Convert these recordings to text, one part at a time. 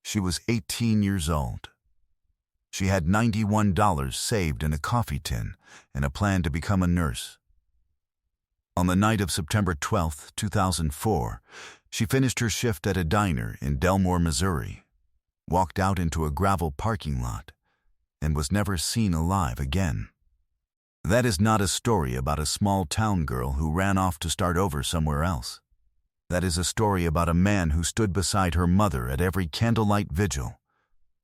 She was 18 years old. She had $91 saved in a coffee tin and a plan to become a nurse. On the night of September 12, 2004, she finished her shift at a diner in Delmore, Missouri, walked out into a gravel parking lot, and was never seen alive again. That is not a story about a small town girl who ran off to start over somewhere else. That is a story about a man who stood beside her mother at every candlelight vigil,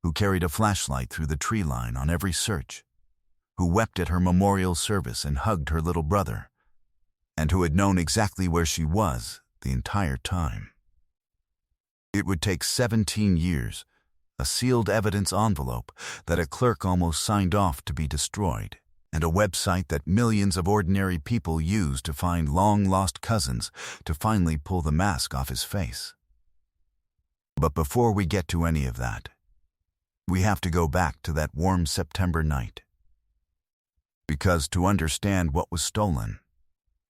who carried a flashlight through the tree line on every search, who wept at her memorial service and hugged her little brother, and who had known exactly where she was the entire time. It would take 17 years, a sealed evidence envelope that a clerk almost signed off to be destroyed, and a website that millions of ordinary people use to find long-lost cousins to finally pull the mask off his face. But before we get to any of that, we have to go back to that warm September night. Because to understand what was stolen,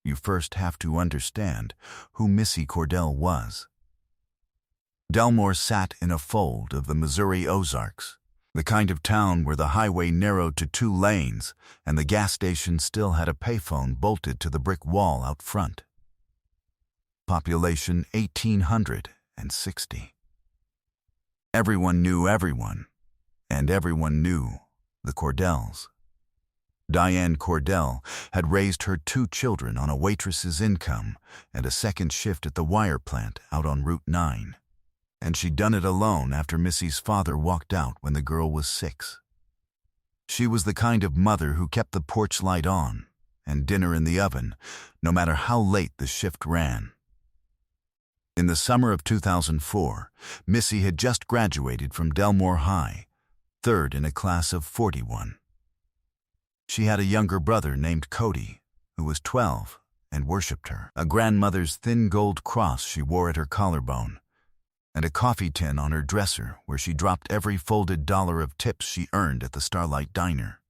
you first have to understand who Missy Cordell was. Delmore sat in a fold of the Missouri Ozarks, the kind of town where the highway narrowed to 2 lanes and the gas station still had a payphone bolted to the brick wall out front. Population 1,860. Everyone knew everyone, and everyone knew the Cordells. Diane Cordell had raised her 2 children on a waitress's income and a second shift at the wire plant out on Route 9. And she'd done it alone after Missy's father walked out when the girl was 6. She was the kind of mother who kept the porch light on and dinner in the oven, no matter how late the shift ran. In the summer of 2004, Missy had just graduated from Delmore High, 3rd in a class of 41. She had a younger brother named Cody, who was 12 and worshipped her, a grandmother's thin gold cross she wore at her collarbone, and a coffee tin on her dresser where she dropped every folded dollar of tips she earned at the Starlight Diner.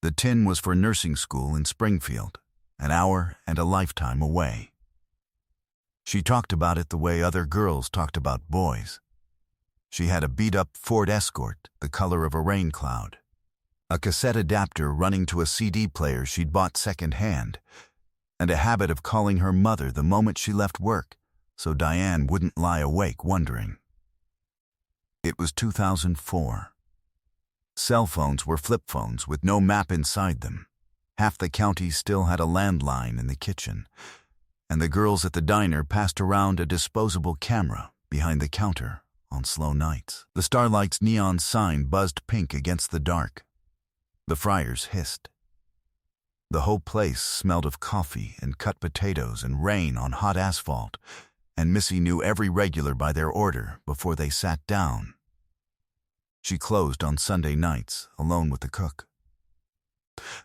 The tin was for nursing school in Springfield, an hour and a lifetime away. She talked about it the way other girls talked about boys. She had a beat-up Ford Escort, the color of a rain cloud, a cassette adapter running to a CD player she'd bought second-hand, and a habit of calling her mother the moment she left work, so Diane wouldn't lie awake wondering. It was 2004. Cell phones were flip phones with no map inside them. Half the county still had a landline in the kitchen, and the girls at the diner passed around a disposable camera behind the counter on slow nights. The Starlight's neon sign buzzed pink against the dark. The fryers hissed. The whole place smelled of coffee and cut potatoes and rain on hot asphalt, and Missy knew every regular by their order before they sat down. She closed on Sunday nights, alone with the cook.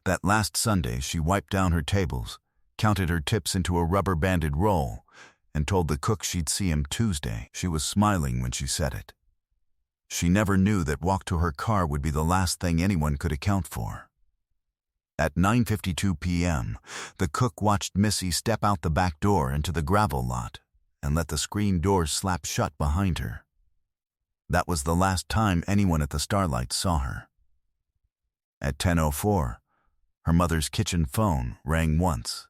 That last Sunday, she wiped down her tables, counted her tips into a rubber-banded roll, and told the cook she'd see him Tuesday. She was smiling when she said it. She never knew that walk to her car would be the last thing anyone could account for. At 9:52 p.m., the cook watched Missy step out the back door into the gravel lot and let the screen doors slap shut behind her. That was the last time anyone at the Starlight saw her. At 10:04, her mother's kitchen phone rang once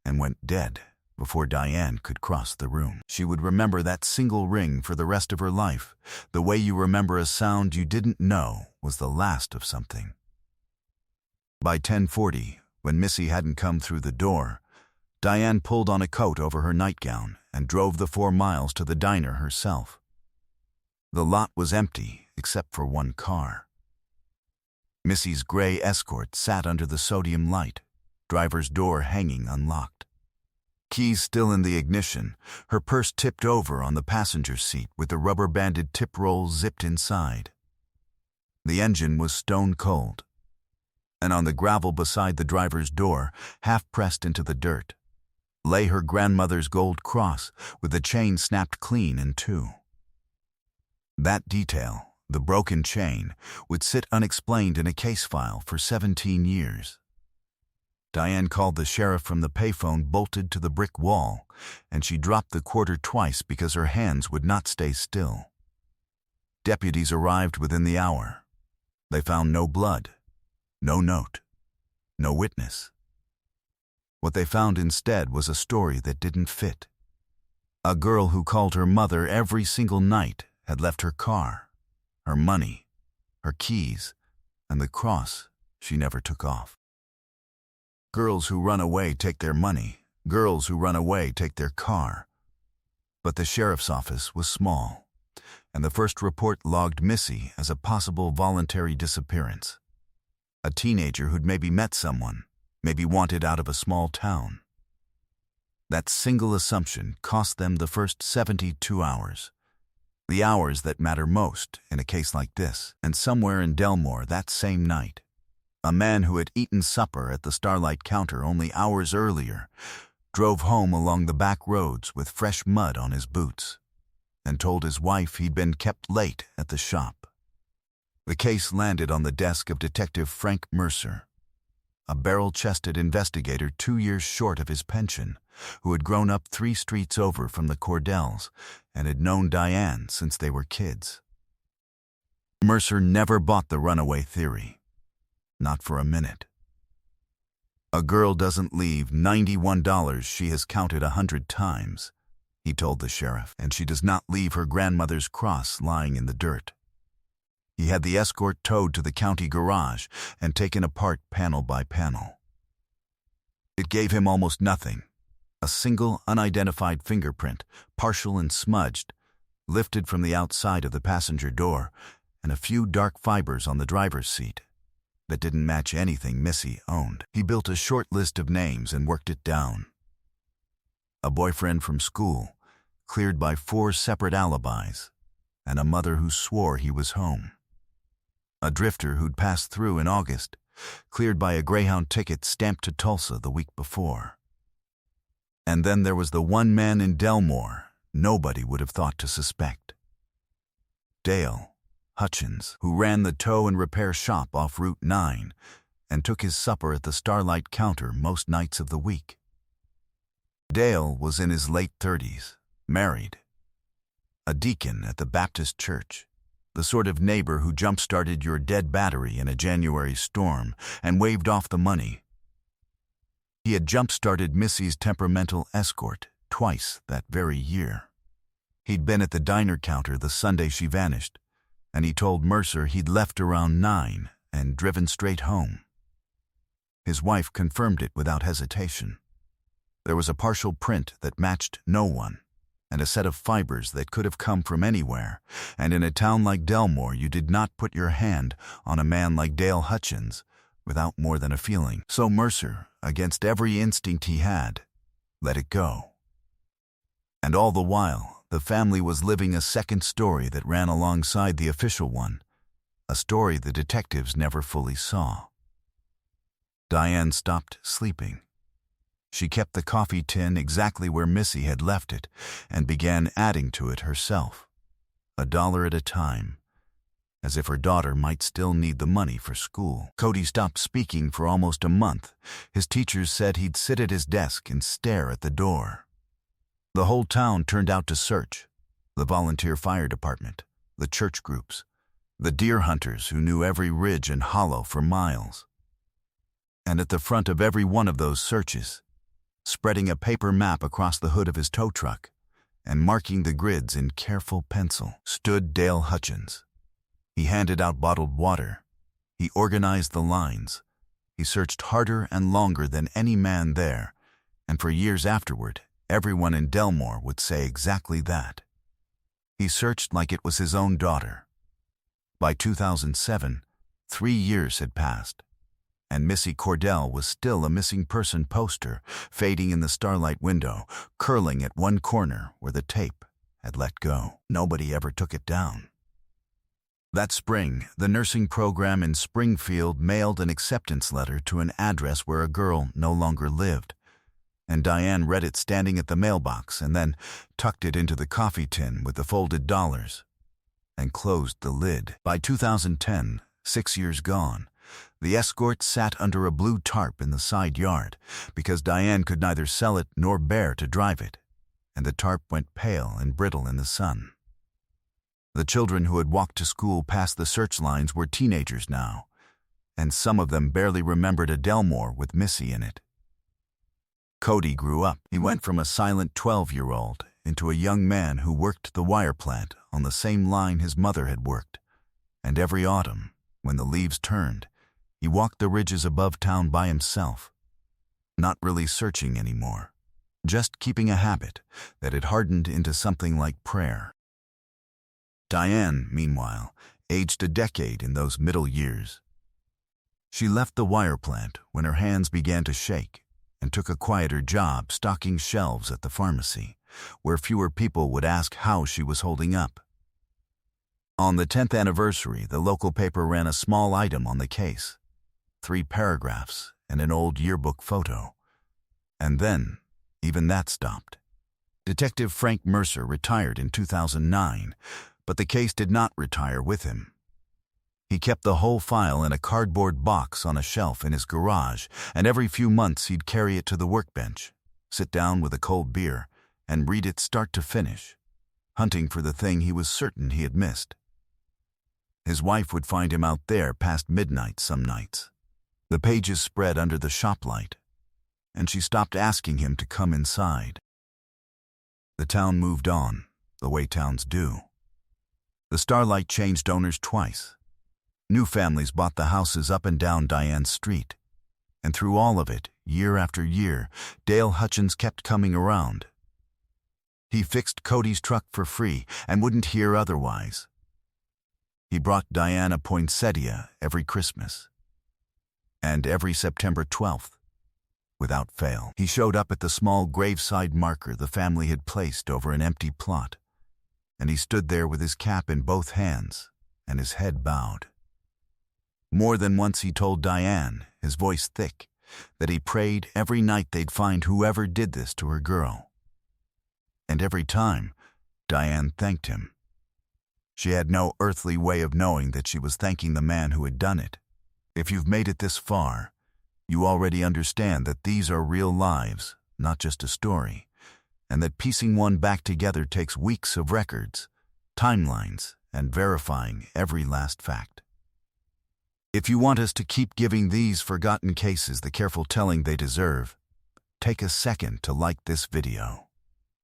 and went dead before Diane could cross the room. She would remember that single ring for the rest of her life, the way you remember a sound you didn't know was the last of something. By 10:40, when Missy hadn't come through the door, Diane pulled on a coat over her nightgown and drove the 4 miles to the diner herself. The lot was empty except for one car. Missy's gray Escort sat under the sodium light, driver's door hanging unlocked. Keys still in the ignition, her purse tipped over on the passenger seat with the rubber-banded tip roll zipped inside. The engine was stone cold, and on the gravel beside the driver's door, half pressed into the dirt, lay her grandmother's gold cross with the chain snapped clean in 2. That detail, the broken chain, would sit unexplained in a case file for 17 years. Diane called the sheriff from the payphone bolted to the brick wall, and she dropped the quarter twice because her hands would not stay still. Deputies arrived within the hour. They found no blood, no note, no witness. What they found instead was a story that didn't fit. A girl who called her mother every single night had left her car, her money, her keys, and the cross she never took off. Girls who run away take their money. Girls who run away take their car. But the sheriff's office was small, and the first report logged Missy as a possible voluntary disappearance. A teenager who'd maybe met someone, maybe wanted out of a small town. That single assumption cost them the first 72 hours. The hours that matter most in a case like this. And somewhere in Delmore that same night, a man who had eaten supper at the Starlight counter only hours earlier drove home along the back roads with fresh mud on his boots and told his wife he'd been kept late at the shop. The case landed on the desk of Detective Frank Mercer, a barrel-chested investigator 2 years short of his pension, who had grown up 3 streets over from the Cordells and had known Diane since they were kids. Mercer never bought the runaway theory. Not for a minute. A girl doesn't leave $91 she has counted 100 times, he told the sheriff, and she does not leave her grandmother's cross lying in the dirt. He had the escort towed to the county garage and taken apart panel by panel. It gave him almost nothing. A single unidentified fingerprint, partial and smudged, lifted from the outside of the passenger door, and a few dark fibers on the driver's seat that didn't match anything Missy owned. He built a short list of names and worked it down. A boyfriend from school, cleared by 4 separate alibis, and a mother who swore he was home. A drifter who'd passed through in August, cleared by a Greyhound ticket stamped to Tulsa the week before. And then there was the one man in Delmore nobody would have thought to suspect. Dale Hutchins, who ran the tow and repair shop off Route 9 and took his supper at the Starlight counter most nights of the week. Dale was in his late 30s, married, a deacon at the Baptist church, the sort of neighbor who jump-started your dead battery in a January storm and waved off the money. He had jump-started Missy's temperamental escort twice that very year. He'd been at the diner counter the Sunday she vanished, and he told Mercer he'd left around 9 and driven straight home. His wife confirmed it without hesitation. There was a partial print that matched no one, and a set of fibers that could have come from anywhere, and in a town like Delmore you did not put your hand on a man like Dale Hutchins without more than a feeling. So Mercer, against every instinct he had, let it go. And all the while, the family was living a second story that ran alongside the official one, a story the detectives never fully saw. Diane stopped sleeping. She kept the coffee tin exactly where Missy had left it and began adding to it herself, $1 at a time, as if her daughter might still need the money for school. Cody stopped speaking for almost a month. His teachers said he'd sit at his desk and stare at the door. The whole town turned out to search, the volunteer fire department, the church groups, the deer hunters who knew every ridge and hollow for miles. And at the front of every one of those searches, spreading a paper map across the hood of his tow truck and marking the grids in careful pencil, stood Dale Hutchins. He handed out bottled water. He organized the lines. He searched harder and longer than any man there, and for years afterward, everyone in Delmore would say exactly that. He searched like it was his own daughter. By 2007, 3 years had passed, and Missy Cordell was still a missing person poster fading in the Starlight window, curling at one corner where the tape had let go. Nobody ever took it down. That spring, the nursing program in Springfield mailed an acceptance letter to an address where a girl no longer lived, and Diane read it standing at the mailbox and then tucked it into the coffee tin with the folded dollars and closed the lid. By 2010, 6 years gone, the escort sat under a blue tarp in the side yard because Diane could neither sell it nor bear to drive it, and the tarp went pale and brittle in the sun. The children who had walked to school past the search lines were teenagers now, and some of them barely remembered a Delmore with Missy in it. Cody grew up. He went from a silent 12-year-old into a young man who worked the wire plant on the same line his mother had worked. And every autumn, when the leaves turned, he walked the ridges above town by himself, not really searching anymore, just keeping a habit that had hardened into something like prayer. Diane, meanwhile, aged a decade in those middle years. She left the wire plant when her hands began to shake and took a quieter job stocking shelves at the pharmacy, where fewer people would ask how she was holding up. On the 10th anniversary, the local paper ran a small item on the case, 3 paragraphs and an old yearbook photo. And then, even that stopped. Detective Frank Mercer retired in 2009, but the case did not retire with him. He kept the whole file in a cardboard box on a shelf in his garage, and every few months he'd carry it to the workbench, sit down with a cold beer, and read it start to finish, hunting for the thing he was certain he had missed. His wife would find him out there past midnight some nights. The pages spread under the shop light, and she stopped asking him to come inside. The town moved on, the way towns do. The Starlight changed owners twice. New families bought the houses up and down Diane's street. And through all of it, year after year, Dale Hutchins kept coming around. He fixed Cody's truck for free and wouldn't hear otherwise. He brought Diane a poinsettia every Christmas. And every September 12th, without fail, he showed up at the small graveside marker the family had placed over an empty plot. And he stood there with his cap in both hands and his head bowed. More than once he told Diane, his voice thick, that he prayed every night they'd find whoever did this to her girl. And every time, Diane thanked him. She had no earthly way of knowing that she was thanking the man who had done it. If you've made it this far, you already understand that these are real lives, not just a story, and that piecing one back together takes weeks of records, timelines, and verifying every last fact. If you want us to keep giving these forgotten cases the careful telling they deserve, take a second to like this video,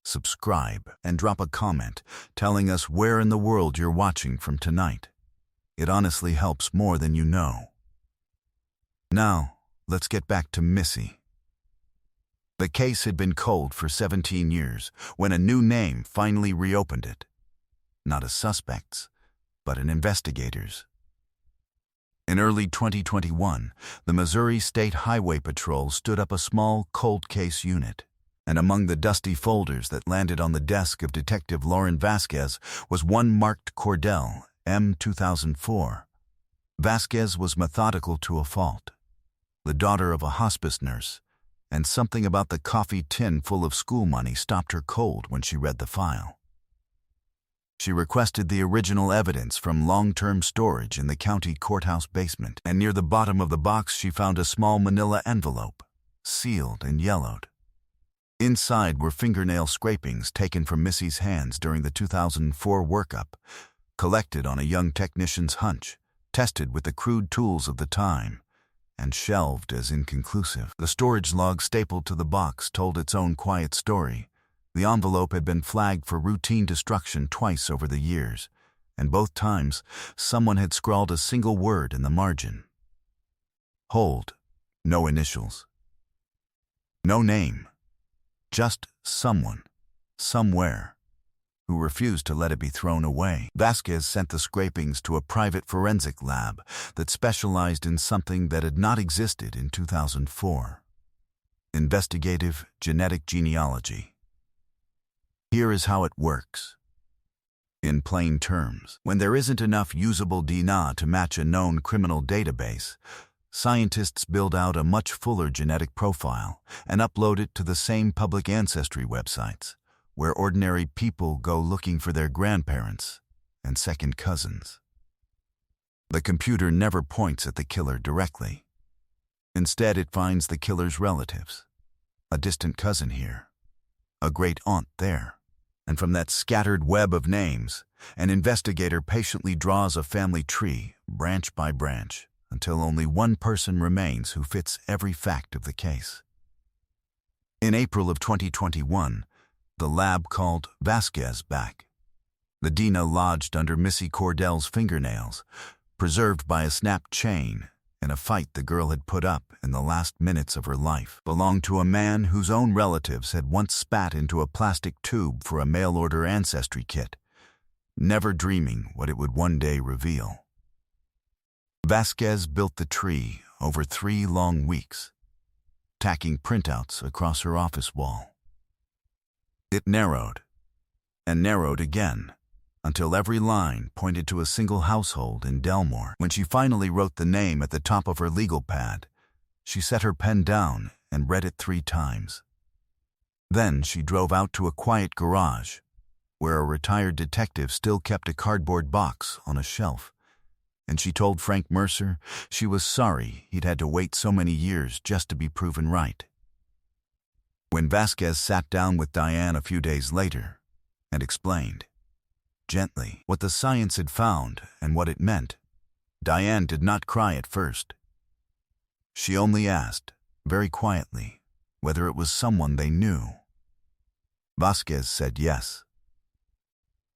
subscribe, and drop a comment telling us where in the world you're watching from tonight. It honestly helps more than you know. Now, let's get back to Missy. The case had been cold for 17 years when a new name finally reopened it. Not a suspect's, but an investigator's. In early 2021, the Missouri State Highway Patrol stood up a small cold case unit, and among the dusty folders that landed on the desk of Detective Lauren Vasquez was one marked Cordell, M. 2004. Vasquez was methodical to a fault, the daughter of a hospice nurse, and something about the coffee tin full of school money stopped her cold when she read the file. She requested the original evidence from long-term storage in the county courthouse basement, and near the bottom of the box she found a small manila envelope, sealed and yellowed. Inside were fingernail scrapings taken from Missy's hands during the 2004 workup, collected on a young technician's hunch, tested with the crude tools of the time, and shelved as inconclusive. The storage log stapled to the box told its own quiet story. The envelope had been flagged for routine destruction twice over the years, and both times someone had scrawled a single word in the margin. Hold, no initials. No name, just someone, somewhere, who refused to let it be thrown away. Vasquez sent the scrapings to a private forensic lab that specialized in something that had not existed in 2004. Investigative genetic genealogy. Here is how it works. In plain terms, when there isn't enough usable DNA to match a known criminal database, scientists build out a much fuller genetic profile and upload it to the same public ancestry websites, where ordinary people go looking for their grandparents and second cousins. The computer never points at the killer directly. Instead, it finds the killer's relatives, a distant cousin here, a great aunt there, And from that scattered web of names, an investigator patiently draws a family tree, branch by branch, until only one person remains who fits every fact of the case. In April of 2021, the lab called Vasquez back. The DNA lodged under Missy Cordell's fingernails, preserved by a snapped chain in a fight the girl had put up in the last minutes of her life, belonged to a man whose own relatives had once spat into a plastic tube for a mail-order ancestry kit, never dreaming what it would one day reveal. Vasquez built the tree over 3 long weeks, tacking printouts across her office wall. It narrowed, and narrowed again, until every line pointed to a single household in Delmore. When she finally wrote the name at the top of her legal pad, she set her pen down and read it 3 times. Then she drove out to a quiet garage, where a retired detective still kept a cardboard box on a shelf, and she told Frank Mercer she was sorry he'd had to wait so many years just to be proven right. When Vasquez sat down with Diane a few days later and explained, gently, what the science had found and what it meant, Diane did not cry at first. She only asked, very quietly, whether it was someone they knew. Vasquez said yes.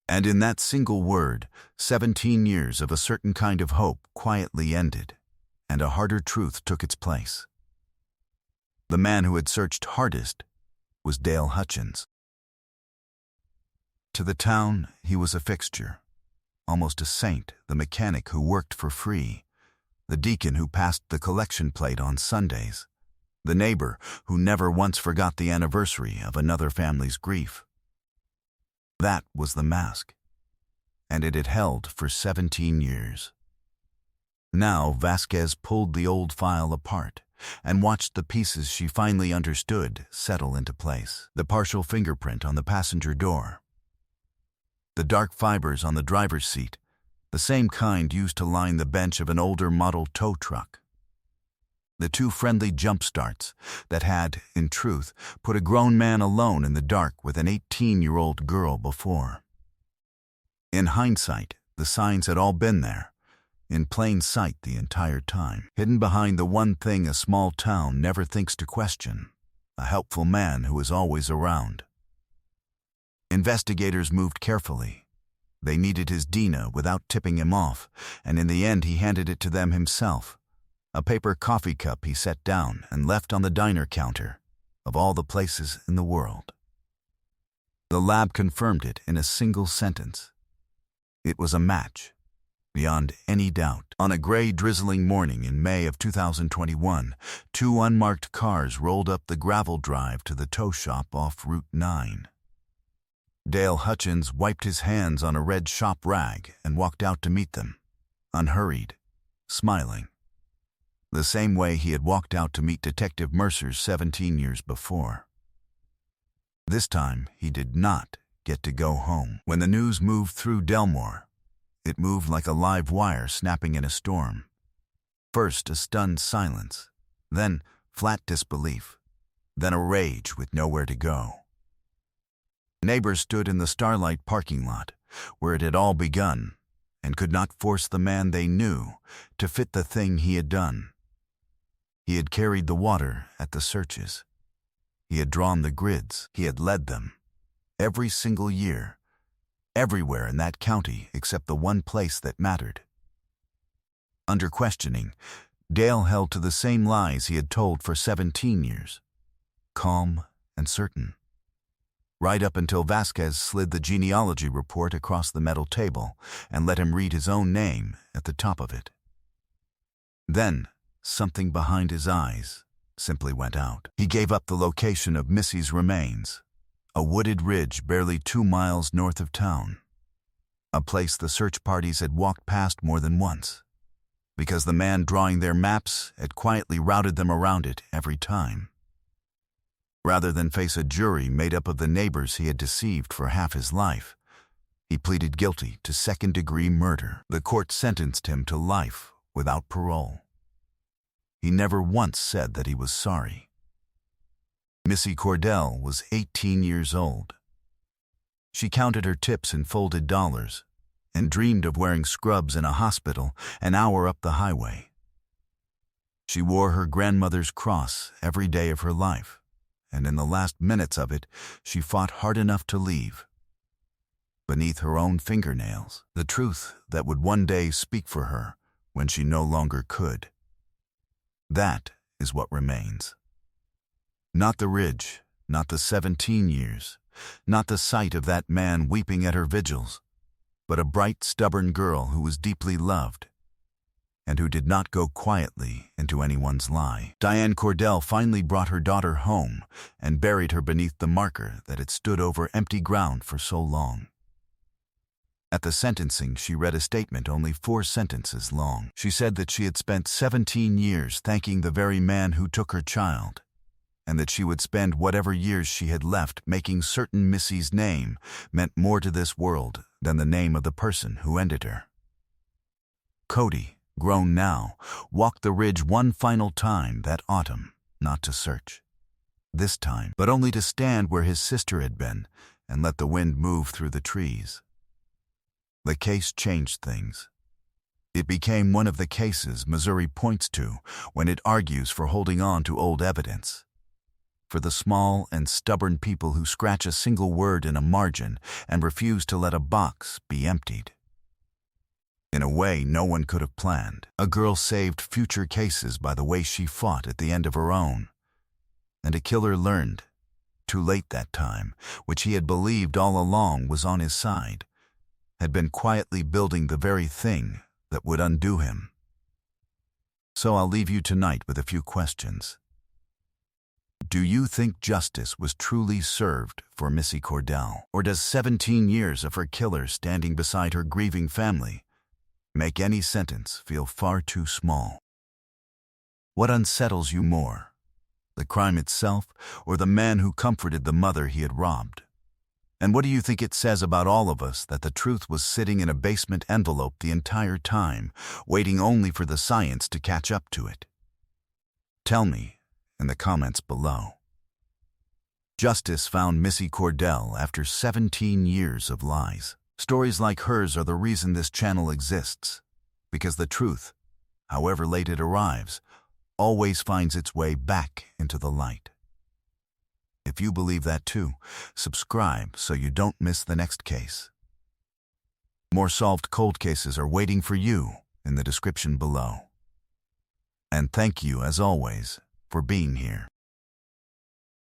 And in that single word, 17 years of a certain kind of hope quietly ended, and a harder truth took its place. The man who had searched hardest was Dale Hutchins. To the town, he was a fixture, almost a saint, the mechanic who worked for free, the deacon who passed the collection plate on Sundays, the neighbor who never once forgot the anniversary of another family's grief. That was the mask, and it had held for 17 years. Now Vasquez pulled the old file apart and watched the pieces she finally understood settle into place. The partial fingerprint on the passenger door, the dark fibers on the driver's seat, the same kind used to line the bench of an older model tow truck. The 2 friendly jump starts that had, in truth, put a grown man alone in the dark with an 18-year-old girl before. In hindsight, the signs had all been there, in plain sight the entire time, hidden behind the one thing a small town never thinks to question, a helpful man who is always around. Investigators moved carefully. They needed his DNA without tipping him off, and in the end he handed it to them himself, a paper coffee cup he set down and left on the diner counter, of all the places in the world. The lab confirmed it in a single sentence. It was a match, beyond any doubt. On a gray, drizzling morning in May of 2021, 2 unmarked cars rolled up the gravel drive to the tow shop off Route 9. Dale Hutchins wiped his hands on a red shop rag and walked out to meet them, unhurried, smiling, the same way he had walked out to meet Detective Mercer 17 years before. This time, he did not get to go home. When the news moved through Delmore, it moved like a live wire snapping in a storm. First a stunned silence, then flat disbelief, then a rage with nowhere to go. Neighbors stood in the Starlight parking lot, where it had all begun, and could not force the man they knew to fit the thing he had done. He had carried the water at the searches. He had drawn the grids. He had led them, every single year, everywhere in that county except the one place that mattered. Under questioning, Dale held to the same lies he had told for 17 years, calm and certain. Right up until Vasquez slid the genealogy report across the metal table and let him read his own name at the top of it. Then, something behind his eyes simply went out. He gave up the location of Missy's remains, a wooded ridge barely 2 miles north of town, a place the search parties had walked past more than once, because the man drawing their maps had quietly routed them around it every time. Rather than face a jury made up of the neighbors he had deceived for half his life, he pleaded guilty to second-degree murder. The court sentenced him to life without parole. He never once said that he was sorry. Missy Cordell was 18 years old. She counted her tips in folded dollars and dreamed of wearing scrubs in a hospital an hour up the highway. She wore her grandmother's cross every day of her life, and in the last minutes of it, she fought hard enough to leave. Beneath her own fingernails, the truth that would one day speak for her when she no longer could. That is what remains. Not the ridge, not the 17 years, not the sight of that man weeping at her vigils, but a bright, stubborn girl who was deeply loved and who did not go quietly into anyone's lie. Diane Cordell finally brought her daughter home and buried her beneath the marker that had stood over empty ground for so long. At the sentencing, she read a statement only 4 sentences long. She said that she had spent 17 years thanking the very man who took her child, and that she would spend whatever years she had left making certain Missy's name meant more to this world than the name of the person who ended her. Cody, grown now, walked the ridge one final time that autumn, not to search. This time, but only to stand where his sister had been and let the wind move through the trees. The case changed things. It became one of the cases Missouri points to when it argues for holding on to old evidence. For the small and stubborn people who scratch a single word in a margin and refuse to let a box be emptied. In a way no one could have planned, a girl saved future cases by the way she fought at the end of her own. And a killer learned, too late that time, which he had believed all along was on his side, had been quietly building the very thing that would undo him. So I'll leave you tonight with a few questions. Do you think justice was truly served for Missy Cordell? Or does 17 years of her killer standing beside her grieving family make any sentence feel far too small? What unsettles you more, the crime itself or the man who comforted the mother he had robbed? And what do you think it says about all of us that the truth was sitting in a basement envelope the entire time, waiting only for the science to catch up to it? Tell me in the comments below. Justice found Missy Cordell after 17 years of lies. Stories like hers are the reason this channel exists, because the truth, however late it arrives, always finds its way back into the light. If you believe that too, subscribe so you don't miss the next case. More solved cold cases are waiting for you in the description below. And thank you, as always, for being here.